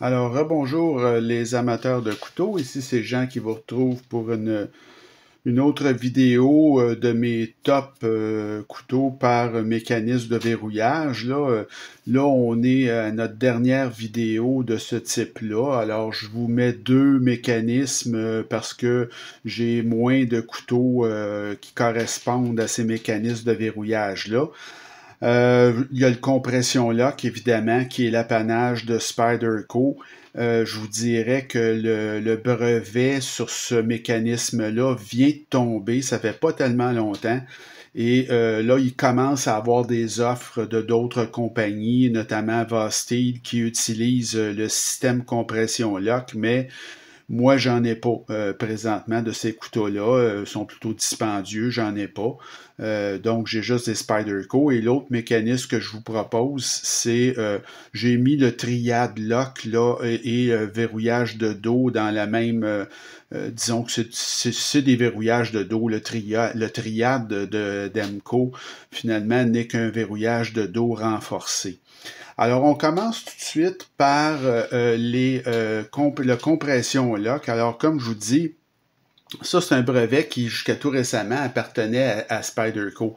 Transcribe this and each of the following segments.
Alors, rebonjour les amateurs de couteaux. Ici, c'est Jean qui vous retrouve pour une autre vidéo de mes top couteaux par mécanisme de verrouillage. Là, on est à notre dernière vidéo de ce type-là. Alors, je vous mets deux mécanismes parce que j'ai moins de couteaux qui correspondent à ces mécanismes de verrouillage-là. Il y a le compression lock, évidemment, qui est l'apanage de Spyderco. Je vous dirais que le brevet sur ce mécanisme-là vient de tomber, ça fait pas tellement longtemps. Et là, il commence à avoir des offres de d'autres compagnies, notamment Vosteel, qui utilisent le système compression lock, mais moi, j'en ai pas présentement de ces couteaux-là. Ils sont plutôt dispendieux, j'en ai pas. Donc, j'ai juste des Spyderco. Et l'autre mécanisme que je vous propose, c'est j'ai mis le triade lock là, et verrouillage de dos dans la même. Disons que c'est des verrouillages de dos. Le triade d'Emco, finalement, n'est qu'un verrouillage de dos renforcé. Alors, on commence tout de suite par le compression lock. Alors, comme je vous dis, ça, c'est un brevet qui, jusqu'à tout récemment, appartenait à Spyderco.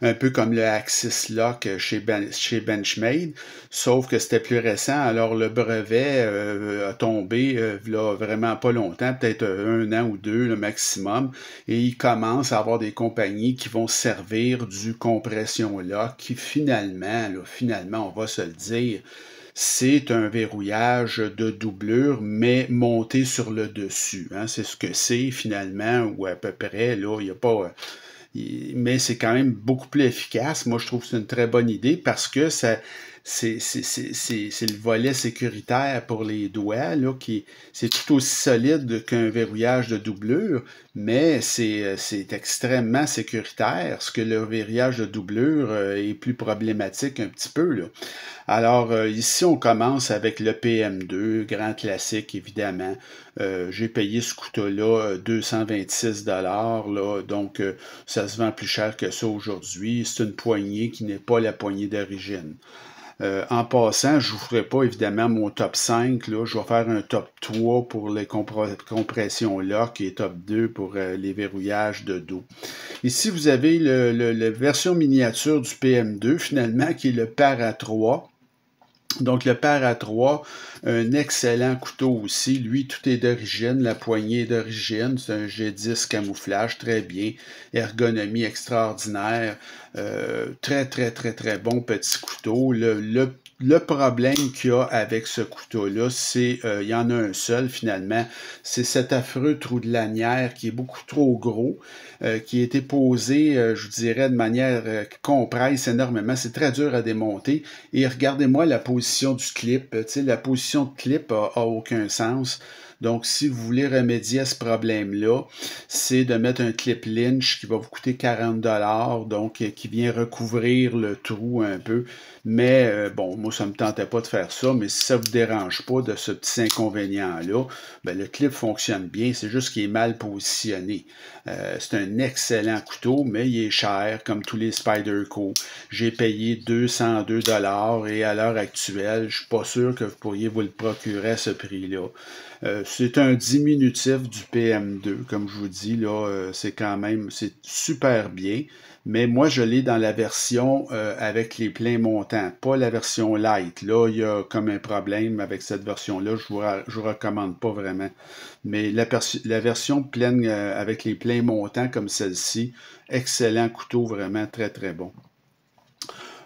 Un peu comme le Axis Lock chez Benchmade, sauf que c'était plus récent. Alors, le brevet a tombé là, vraiment pas longtemps, peut-être un an ou deux le maximum, et il commence à avoir des compagnies qui vont servir du compression lock, qui finalement, on va se le dire, c'est un verrouillage de doublure, mais monté sur le dessus. Hein. C'est ce que c'est finalement, ou à peu près. Là, il n'y a pas. Mais c'est quand même beaucoup plus efficace. Moi, je trouve que c'est une très bonne idée parce que c'est le volet sécuritaire pour les doigts, là, c'est tout aussi solide qu'un verrouillage de doublure, mais c'est extrêmement sécuritaire, ce que le verrouillage de doublure est plus problématique un petit peu, là. Alors, ici, on commence avec le PM2, grand classique, évidemment. J'ai payé ce couteau-là 226 là, donc ça se vend plus cher que ça aujourd'hui. C'est une poignée qui n'est pas la poignée d'origine. En passant, je ne vous ferai pas évidemment mon top 5. Là. Je vais faire un top 3 pour les compressions lock et top 2 pour les verrouillages de dos. Ici, vous avez la version miniature du PM2, finalement, qui est le Para 3. Donc, le Para 3, un excellent couteau aussi. Lui, tout est d'origine. La poignée est d'origine. C'est un G10 camouflage, très bien. Ergonomie extraordinaire. Très, très, très, très bon petit couteau. Le problème qu'il y a avec ce couteau-là, c'est, il y en a un seul finalement, c'est cet affreux trou de lanière qui est beaucoup trop gros, qui a été posé, je vous dirais, de manière qui compresse énormément. C'est très dur à démonter. Et regardez-moi la position du clip. Tu sais, la position de clip a aucun sens. Donc, si vous voulez remédier à ce problème-là, c'est de mettre un clip Lynch qui va vous coûter 40 donc qui vient recouvrir le trou un peu. Mais bon, moi, ça me tentait pas de faire ça, mais si ça vous dérange pas de ce petit inconvénient-là, ben, le clip fonctionne bien, c'est juste qu'il est mal positionné. C'est un excellent couteau, mais il est cher, comme tous les Spyderco. J'ai payé 202 et à l'heure actuelle, je suis pas sûr que vous pourriez vous le procurer à ce prix-là. C'est un diminutif du PM2, comme je vous dis, là, c'est quand même, c'est super bien, mais moi je l'ai dans la version avec les pleins montants, pas la version light. Là, il y a comme un problème avec cette version-là, je vous recommande pas vraiment. Mais la version pleine avec les pleins montants comme celle-ci, excellent couteau, vraiment très très bon.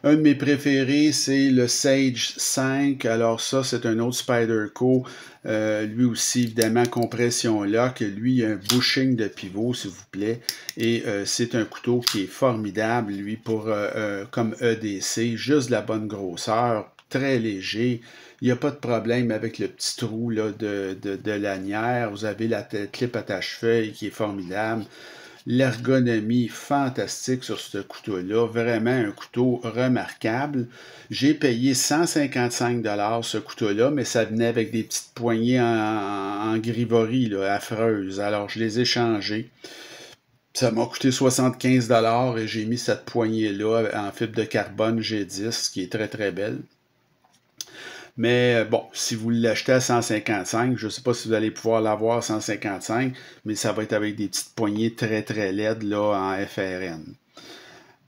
Un de mes préférés, c'est le Sage 5. Alors ça, c'est un autre Spyderco. Lui aussi, évidemment, compression lock. Lui, il a un bushing de pivot, s'il vous plaît. Et c'est un couteau qui est formidable, lui, pour comme EDC. Juste de la bonne grosseur, très léger. Il n'y a pas de problème avec le petit trou là, de lanière. Vous avez la clip attache-feuille qui est formidable. L'ergonomie fantastique sur ce couteau-là, vraiment un couteau remarquable. J'ai payé 155 ce couteau-là, mais ça venait avec des petites poignées en grivorie là, affreuses. Alors je les ai changées. Ça m'a coûté 75 et j'ai mis cette poignée-là en fibre de carbone G10, qui est très très belle. Mais bon, si vous l'achetez à 155, je ne sais pas si vous allez pouvoir l'avoir à 155, mais ça va être avec des petites poignées très très laides là, en FRN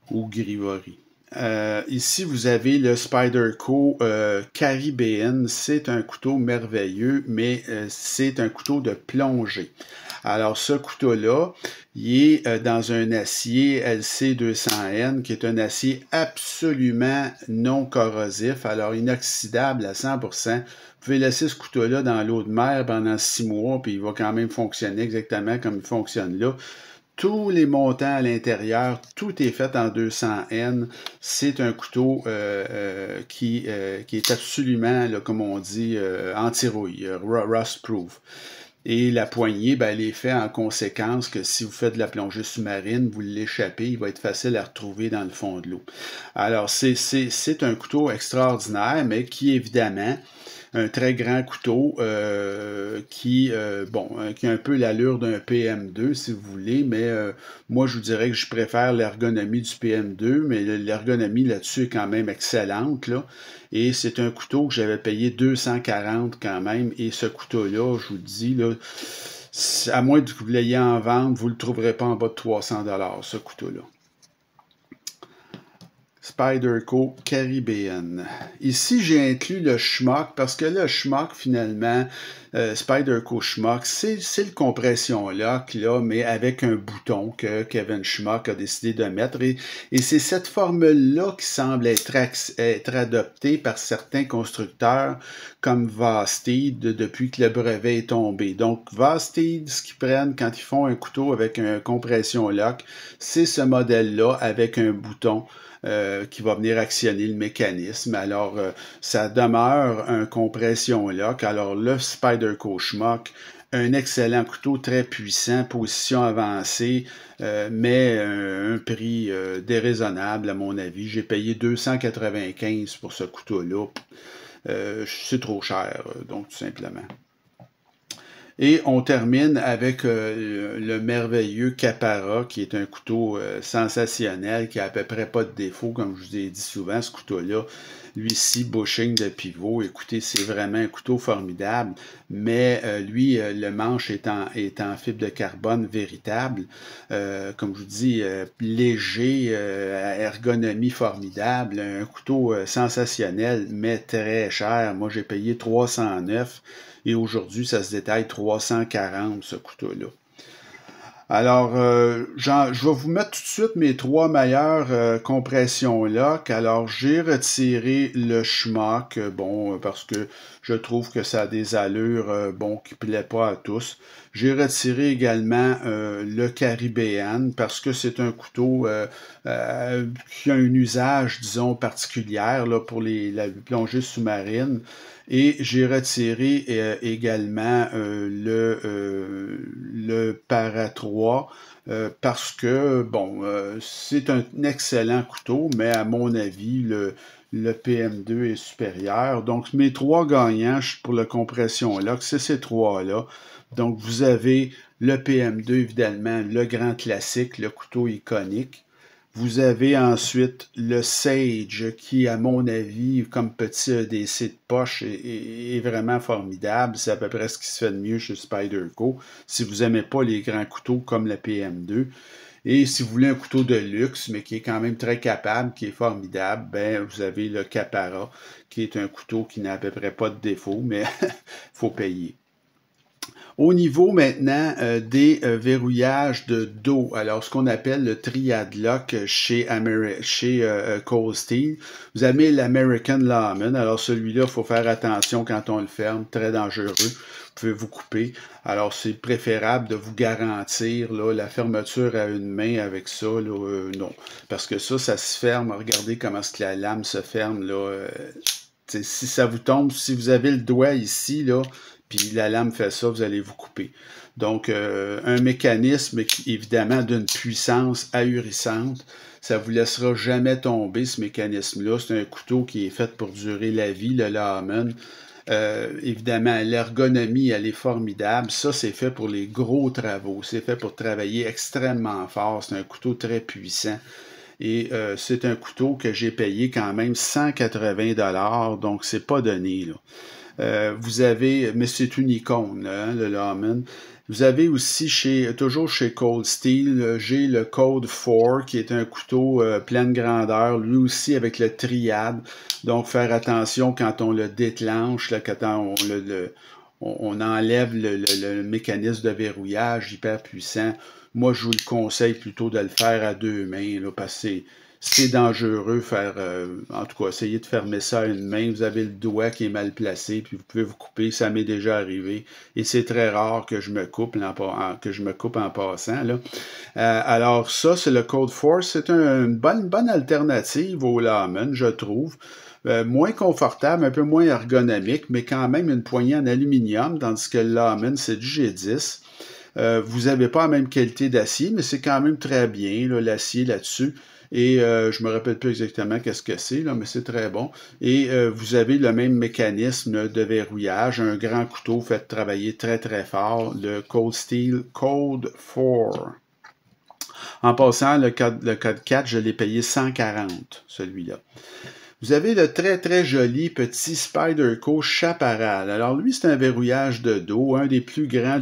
ou Grivori. Ici, vous avez le Spyderco Caribbean. C'est un couteau merveilleux, mais c'est un couteau de plongée. Alors, ce couteau-là, il est dans un acier LC200N, qui est un acier absolument non corrosif, alors inoxydable à 100%. Vous pouvez laisser ce couteau-là dans l'eau de mer pendant 6 mois, puis il va quand même fonctionner exactement comme il fonctionne là. Tous les montants à l'intérieur, tout est fait en 200N. C'est un couteau qui est absolument, là, comme on dit, anti-rouille, rust-proof. Et la poignée, ben, elle est faite en conséquence que si vous faites de la plongée sous-marine, vous l'échappez, il va être facile à retrouver dans le fond de l'eau. Alors, c'est un couteau extraordinaire, mais qui, évidemment, un très grand couteau qui a un peu l'allure d'un PM2 si vous voulez, mais moi je vous dirais que je préfère l'ergonomie du PM2, mais l'ergonomie là-dessus est quand même excellente là. Et c'est un couteau que j'avais payé 240 quand même, et ce couteau-là, je vous dis là, à moins que vous l'ayez en vente, vous ne le trouverez pas en bas de 300 $, ce couteau-là. Spyderco Caribbean. Ici, j'ai inclus le Schmock parce que le Schmock, finalement, Spyderco Schmock, c'est le compression lock, là, mais avec un bouton que Kevin Schmock a décidé de mettre. Et c'est cette formule-là qui semble être adoptée par certains constructeurs comme Vosted depuis que le brevet est tombé. Donc, Vosted, ce qu'ils prennent quand ils font un couteau avec un compression lock, c'est ce modèle-là avec un bouton qui va venir actionner le mécanisme. Alors, ça demeure un compression lock. Alors, le Spyderco Schmock, un excellent couteau très puissant, position avancée, mais un prix déraisonnable à mon avis. J'ai payé 295 pour ce couteau-là. C'est trop cher, donc tout simplement. Et on termine avec le merveilleux Capara, qui est un couteau sensationnel, qui a à peu près pas de défaut, comme je vous ai dit souvent, ce couteau-là. Lui-ci, bushing de pivot, écoutez, c'est vraiment un couteau formidable, mais lui, le manche est en fibre de carbone véritable. Comme je vous dis, léger, ergonomie formidable, un couteau sensationnel, mais très cher. Moi, j'ai payé 309. Et aujourd'hui, ça se détaille 340, ce couteau-là. Alors, je vais vous mettre tout de suite mes 3 meilleures compressions lock. Alors, j'ai retiré le Schmock, parce que je trouve que ça a des allures, qui ne plaît pas à tous. J'ai retiré également le Caribbean, parce que c'est un couteau qui a un usage, disons, particulier là, pour la plongée sous-marine. Et j'ai retiré également le Para 3 parce que, c'est un excellent couteau, mais à mon avis, le PM2 est supérieur. Donc, mes 3 gagnants pour la compression lock, c'est ces 3-là. Donc, vous avez le PM2, évidemment, le grand classique, le couteau iconique. Vous avez ensuite le Sage qui, à mon avis, comme petit EDC de poche, est vraiment formidable. C'est à peu près ce qui se fait de mieux chez Spyderco. Si vous n'aimez pas les grands couteaux comme le PM2. Et si vous voulez un couteau de luxe, mais qui est quand même très capable, qui est formidable, vous avez le Capara, qui est un couteau qui n'a à peu près pas de défaut, mais il faut payer. Au niveau maintenant des verrouillages de dos, alors ce qu'on appelle le Triad Lock chez Cold Steel, vous avez l'American Lawman. Alors celui-là, il faut faire attention quand on le ferme, très dangereux. Vous pouvez vous couper. Alors c'est préférable de vous garantir là, la fermeture à une main avec ça. Là, non, parce que ça se ferme. Regardez comment est-ce que la lame se ferme là. Si ça vous tombe, si vous avez le doigt ici là, puis la lame fait ça, vous allez vous couper. Donc, un mécanisme qui, évidemment, d'une puissance ahurissante, ça vous laissera jamais tomber, ce mécanisme-là. C'est un couteau qui est fait pour durer la vie, le Lawman. Évidemment, l'ergonomie, elle est formidable. Ça, c'est fait pour les gros travaux. C'est fait pour travailler extrêmement fort. C'est un couteau très puissant. Et c'est un couteau que j'ai payé quand même 180 $, donc c'est pas donné, là. Vous avez, mais c'est une icône, là, hein, le Lawman. Vous avez aussi toujours chez Cold Steel, j'ai le Code 4 qui est un couteau pleine grandeur, lui aussi avec le triade. Donc faire attention quand on le déclenche, là, quand on enlève le mécanisme de verrouillage hyper puissant. Moi, je vous le conseille plutôt de le faire à deux mains, là, parce que c'est dangereux faire, en tout cas, essayer de fermer ça à une main. Vous avez le doigt qui est mal placé, puis vous pouvez vous couper. Ça m'est déjà arrivé. Et c'est très rare que je me coupe en passant, là. Alors ça, c'est le Code Force. C'est une bonne alternative au Lawman, je trouve. Moins confortable, un peu moins ergonomique, mais quand même une poignée en aluminium, tandis que le Lawman, c'est du G10. Vous n'avez pas la même qualité d'acier, mais c'est quand même très bien, l'acier là-dessus. Et je me rappelle plus exactement qu'est-ce que c'est, là, mais c'est très bon. Et vous avez le même mécanisme de verrouillage, un grand couteau fait travailler très très fort, le Cold Steel Code 4. En passant, le code 4, je l'ai payé 140, celui-là. Vous avez le très très joli petit Spyderco Chaparral. Alors lui, c'est un verrouillage de dos, un des plus grands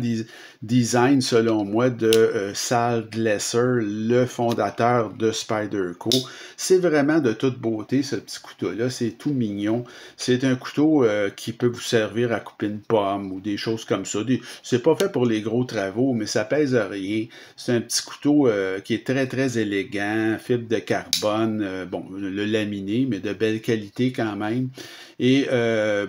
designs selon moi de Sal Glesser, le fondateur de Spyderco. C'est vraiment de toute beauté ce petit couteau-là, c'est tout mignon. C'est un couteau qui peut vous servir à couper une pomme ou des choses comme ça. C'est pas fait pour les gros travaux, mais ça pèse rien. C'est un petit couteau qui est très très élégant, fibre de carbone, bon, le laminé, mais de belle qualité quand même. Et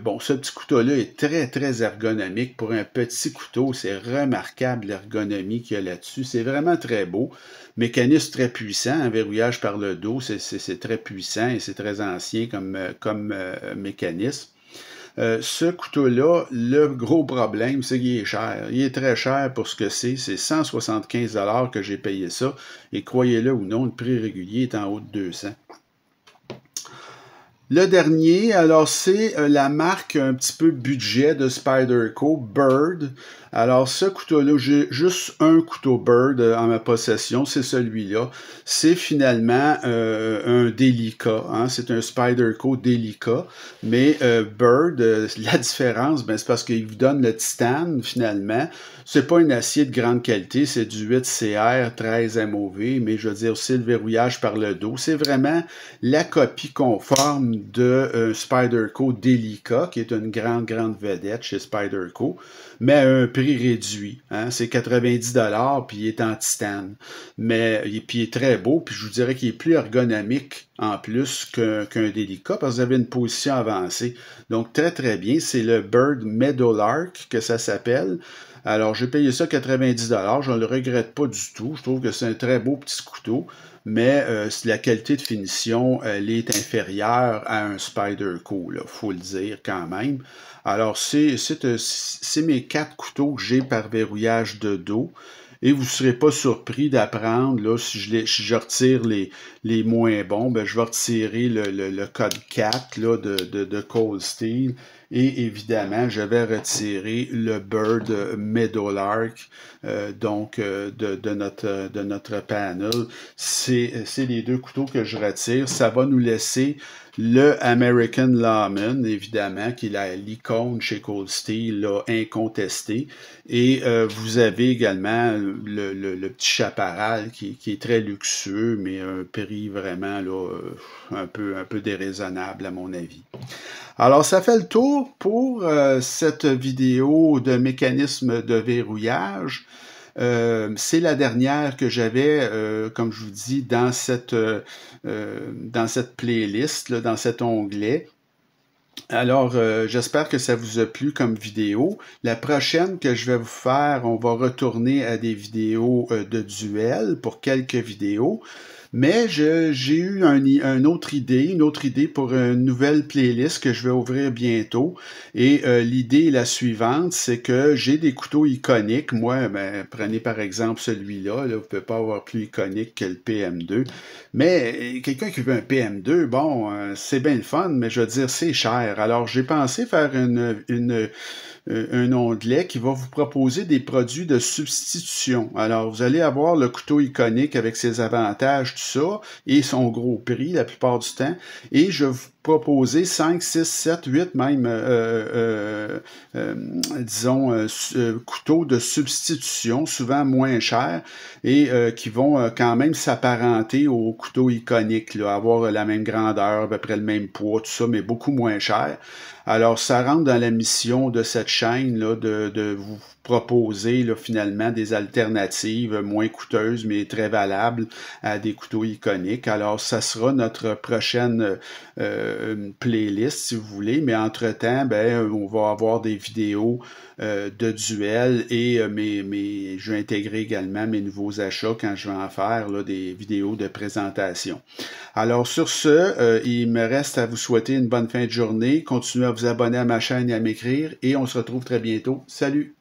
bon, ce petit couteau-là est très, très ergonomique. Pour un petit couteau, c'est remarquable l'ergonomie qu'il y a là-dessus. C'est vraiment très beau. Mécanisme très puissant, un verrouillage par le dos, c'est très puissant et c'est très ancien comme mécanisme. Ce couteau-là, le gros problème, c'est qu'il est cher. Il est très cher pour ce que c'est. C'est 175 $ que j'ai payé ça. Et croyez-le ou non, le prix régulier est en haut de 200. Le dernier, alors c'est la marque un petit peu budget de Spyderco, Bird. Alors ce couteau-là, j'ai juste un couteau Bird en ma possession, c'est celui-là. C'est finalement un Delica, hein? C'est un Spyderco Delica. Mais Bird, la différence, ben, c'est parce qu'il vous donne le titane finalement. C'est pas un acier de grande qualité, c'est du 8CR 13 MOV, mais je veux dire aussi le verrouillage par le dos. C'est vraiment la copie conforme de Spyderco Delica, qui est une grande vedette chez Spyderco, mais à un prix réduit. Hein? C'est 90 $, puis il est en titane. Puis il est très beau, puis je vous dirais qu'il est plus ergonomique en plus qu'un Delica, parce que vous avez une position avancée. Donc très très bien, c'est le Bird Meadowlark que ça s'appelle. Alors, j'ai payé ça 90 $. Je ne le regrette pas du tout. Je trouve que c'est un très beau petit couteau, mais la qualité de finition, elle est inférieure à un Spyderco, il faut le dire quand même. Alors, c'est mes 4 couteaux que j'ai par verrouillage de dos. Et vous ne serez pas surpris d'apprendre, là, si je retire les moins bons, ben, je vais retirer le code 4 là, de Cold Steel. Et évidemment, je vais retirer le Bird Meadowlark de notre panel. C'est les deux couteaux que je retire. Ça va nous laisser le American Lawman, évidemment, qui est l'icône chez Cold Steel, là, incontesté. Et vous avez également le petit Chaparral qui est très luxueux, mais un prix vraiment là, un peu déraisonnable à mon avis. Alors, ça fait le tour pour cette vidéo de mécanisme de verrouillage. C'est la dernière que j'avais, comme je vous dis, dans cette playlist, là, dans cet onglet. Alors, j'espère que ça vous a plu comme vidéo. La prochaine que je vais vous faire, on va retourner à des vidéos de duel pour quelques vidéos. Mais j'ai eu une autre idée pour une nouvelle playlist que je vais ouvrir bientôt. Et l'idée est la suivante, c'est que j'ai des couteaux iconiques. Moi, ben, prenez par exemple celui-là. Là, vous ne pouvez pas avoir plus iconique que le PM2. Mais quelqu'un qui veut un PM2, bon, c'est bien le fun, mais je veux dire, c'est cher. Alors, j'ai pensé faire un onglet qui va vous proposer des produits de substitution. Alors, vous allez avoir le couteau iconique avec ses avantages tout ça, et son gros prix la plupart du temps. Et je vais vous proposer 5, 6, 7, 8 même, disons, couteaux de substitution, souvent moins chers, et qui vont quand même s'apparenter aux couteaux iconiques, là, avoir la même grandeur, à peu près le même poids, tout ça, mais beaucoup moins cher. Alors, ça rentre dans la mission de cette chaîne là, de vous proposer là, finalement des alternatives moins coûteuses, mais très valables à des couteaux iconiques. Alors, ça sera notre prochaine playlist, si vous voulez, mais entre-temps, ben, on va avoir des vidéos de duel et je vais intégrer également mes nouveaux achats quand je vais en faire là, des vidéos de présentation. Alors sur ce, il me reste à vous souhaiter une bonne fin de journée. Continuez à vous abonner à ma chaîne et à m'écrire et on se retrouve très bientôt. Salut!